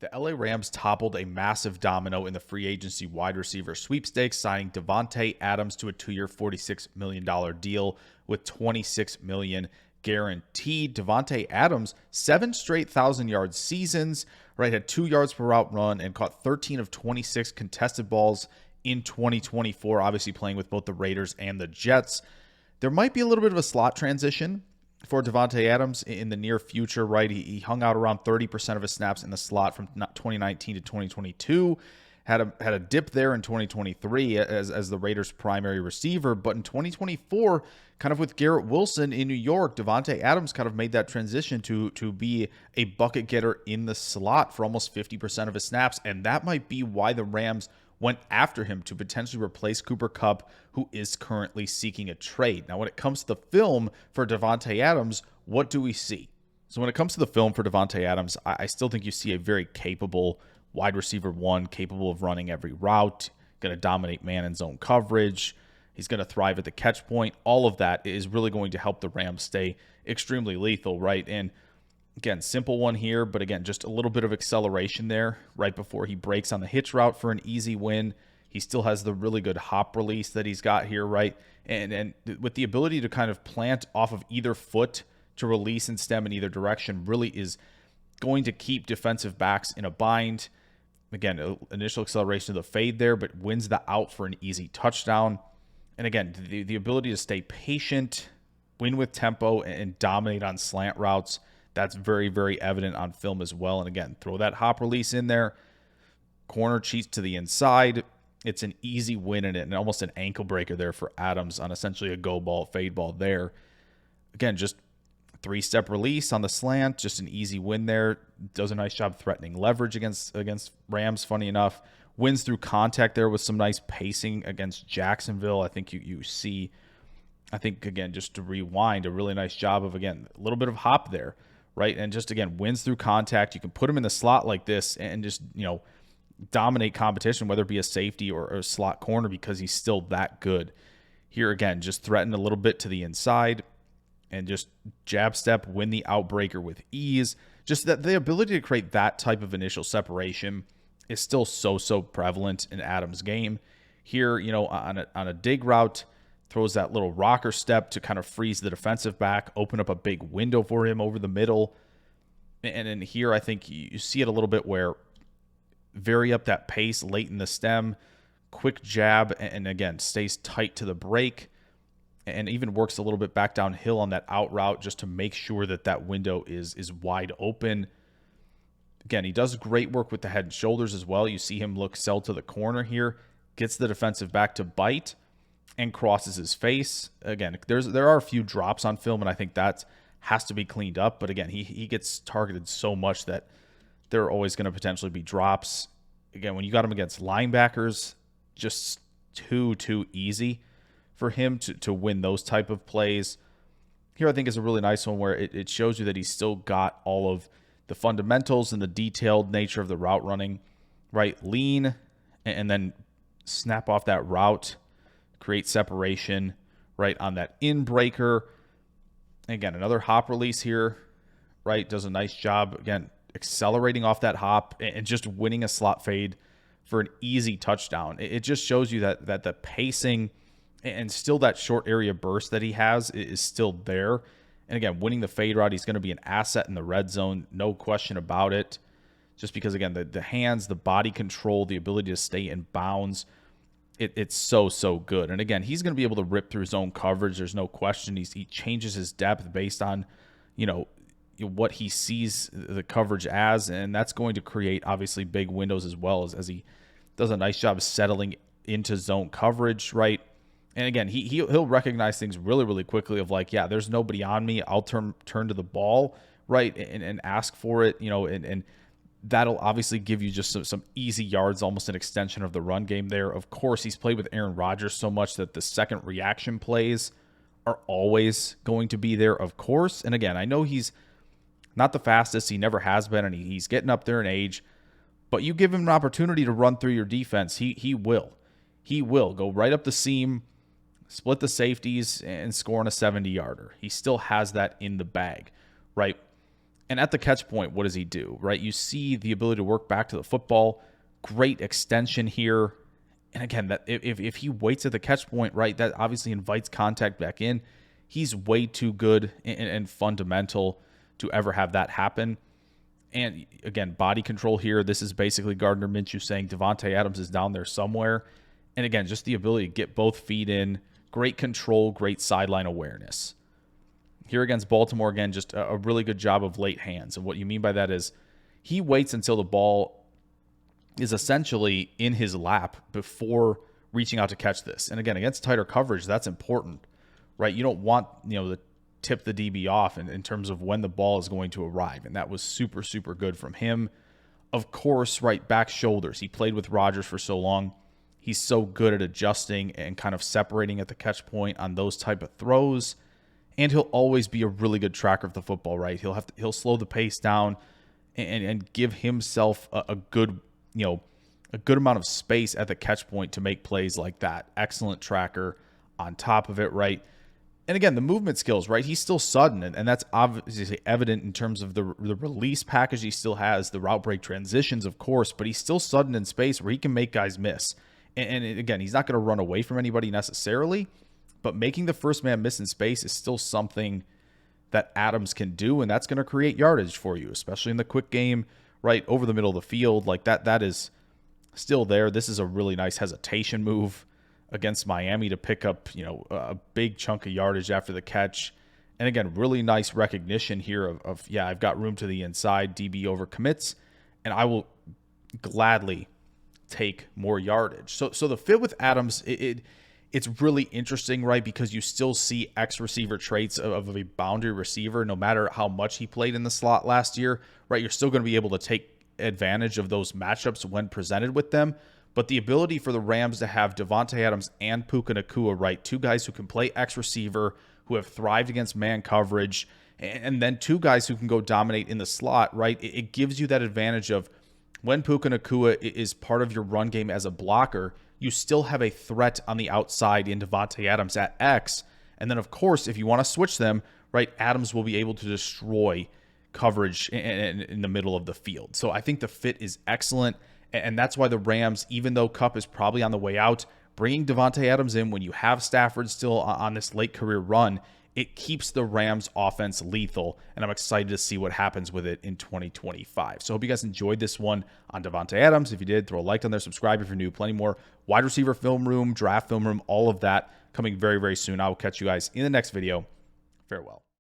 The LA Rams toppled a massive domino in the free agency wide receiver sweepstakes, signing Davante Adams to a 2-year, $46 million deal with $26 million guaranteed. Davante Adams, 7 straight 1,000-yard seasons, right? Had 2 yards per route run and caught 13 of 26 contested balls in 2024, obviously playing with both the Raiders and the Jets. There might be a little bit of a slot transition for Davante Adams in the near future, right? He hung out around 30% of his snaps in the slot from 2019 to 2022. Had a dip there in 2023 as the Raiders' primary receiver, but in 2024, kind of with Garrett Wilson in New York, Davante Adams kind of made that transition to be a bucket getter in the slot for almost 50% of his snaps, and that might be why the Rams went after him to potentially replace Cooper Kupp, who is currently seeking a trade. Now, when it comes to the film for Davante Adams, what do we see? So when it comes to the film for Davante Adams, I still think you see a very capable wide receiver one, capable of running every route, going to dominate man and zone coverage. He's going to thrive at the catch point. All of that is really going to help the Rams stay extremely lethal, right? And again, simple one here, but again, just a little bit of acceleration there right before he breaks on the hitch route for an easy win. He still has the really good hop release that he's got here, right? And with the ability to kind of plant off of either foot to release and stem in either direction really is going to keep defensive backs in a bind. Again, initial acceleration of the fade there, but wins the out for an easy touchdown. And again, the ability to stay patient, win with tempo, and dominate on slant routes. That's very, very evident on film as well. And again, throw that hop release in there. Corner cheats to the inside. It's an easy win and almost an ankle breaker there for Adams on essentially a go ball, fade ball there. Again, just 3-step release on the slant. Just an easy win there. Does a nice job threatening leverage against Rams, funny enough. Wins through contact there with some nice pacing against Jacksonville. I think you see, again, just to rewind, a really nice job of, again, a little bit of hop there. Right. And just, again, wins through contact. You can put him in the slot like this and just, dominate competition, whether it be a safety or a slot corner, because he's still that good. Here, again, just threaten a little bit to the inside and just jab step, win the outbreaker with ease. Just that the ability to create that type of initial separation is still so prevalent in Adams' game. Here, on a dig route, throws that little rocker step to kind of freeze the defensive back, open up a big window for him over the middle. And in here, I think you see it a little bit where vary up that pace late in the stem, quick jab, and again, stays tight to the break, and even works a little bit back downhill on that out route just to make sure that window is wide open. Again, he does great work with the head and shoulders as well. You see him look sell to the corner here, gets the defensive back to bite, and crosses his face. Again, there are a few drops on film, and I think that has to be cleaned up. But again, he gets targeted so much that there are always going to potentially be drops. Again, when you got him against linebackers, just too easy for him to win those type of plays. Here, I think, is a really nice one where it shows you that he's still got all of the fundamentals and the detailed nature of the route running, right? Lean and then snap off that route, create separation, right, on that in breaker. Again, another hop release here, right? Does a nice job, again, accelerating off that hop and just winning a slot fade for an easy touchdown. It just shows you that the pacing and still that short area burst that he has is still there. And again, winning the fade route, he's going to be an asset in the red zone, no question about it. Just because, again, the hands, the body control, the ability to stay in bounds, it's so good. And again, he's going to be able to rip through zone coverage. There's no question. He changes his depth based on, what he sees the coverage as, and that's going to create obviously big windows as well as he does a nice job of settling into zone coverage, right? And again, he'll recognize things really quickly of like, yeah, there's nobody on me. I'll turn to the ball, right, and ask for it, and that'll obviously give you just some easy yards, almost an extension of the run game there. Of course, he's played with Aaron Rodgers so much that the second reaction plays are always going to be there, of course. And again, I know he's not the fastest. He never has been, and he's getting up there in age. But you give him an opportunity to run through your defense, he will. He will go right up the seam, split the safeties, and score on a 70-yarder. He still has that in the bag, right? And at the catch point, what does he do, right? You see the ability to work back to the football, great extension here. And again, that if he waits at the catch point, right, that obviously invites contact back in. He's way too good and fundamental to ever have that happen. And again, body control here. This is basically Gardner Minshew saying Davante Adams is down there somewhere. And again, just the ability to get both feet in, great control, great sideline awareness. Here against Baltimore, again, just a really good job of late hands. And what you mean by that is he waits until the ball is essentially in his lap before reaching out to catch this. And again, against tighter coverage, that's important, right? You don't want, to tip the DB off in terms of when the ball is going to arrive. And that was super, super good from him. Of course, right, back shoulders. He played with Rodgers for so long. He's so good at adjusting and kind of separating at the catch point on those type of throws. And he'll always be a really good tracker of the football, right? He'll slow the pace down and give himself a good amount of space at the catch point to make plays like that. Excellent tracker on top of it, right? And again, the movement skills, right? He's still sudden, and that's obviously evident in terms of the release package he still has, the route break transitions, of course, but he's still sudden in space where he can make guys miss. And again, he's not going to run away from anybody necessarily, but making the first man miss in space is still something that Adams can do, and that's going to create yardage for you, especially in the quick game, right over the middle of the field. Like that is still there. This is a really nice hesitation move against Miami to pick up, a big chunk of yardage after the catch. And again, really nice recognition here of I've got room to the inside, DB over commits, and I will gladly take more yardage. So the fit with Adams, it's really interesting, right? Because you still see receiver traits of a boundary receiver, no matter how much he played in the slot last year, right? You're still going to be able to take advantage of those matchups when presented with them. But the ability for the Rams to have Davante Adams and Puka Nacua, right? Two guys who can play X receiver, who have thrived against man coverage, and then two guys who can go dominate in the slot, right? It gives you that advantage of when Puka Nacua is part of your run game as a blocker, you still have a threat on the outside in Davante Adams at X. And then, of course, if you want to switch them, right, Adams will be able to destroy coverage in the middle of the field. So I think the fit is excellent. And that's why the Rams, even though Kupp is probably on the way out, bringing Davante Adams in when you have Stafford still on this late career run, it keeps the Rams offense lethal, and I'm excited to see what happens with it in 2025. So I hope you guys enjoyed this one on Davante Adams. If you did, throw a like on there, subscribe if you're new. Plenty more wide receiver film room, draft film room, all of that coming very, very soon. I will catch you guys in the next video. Farewell.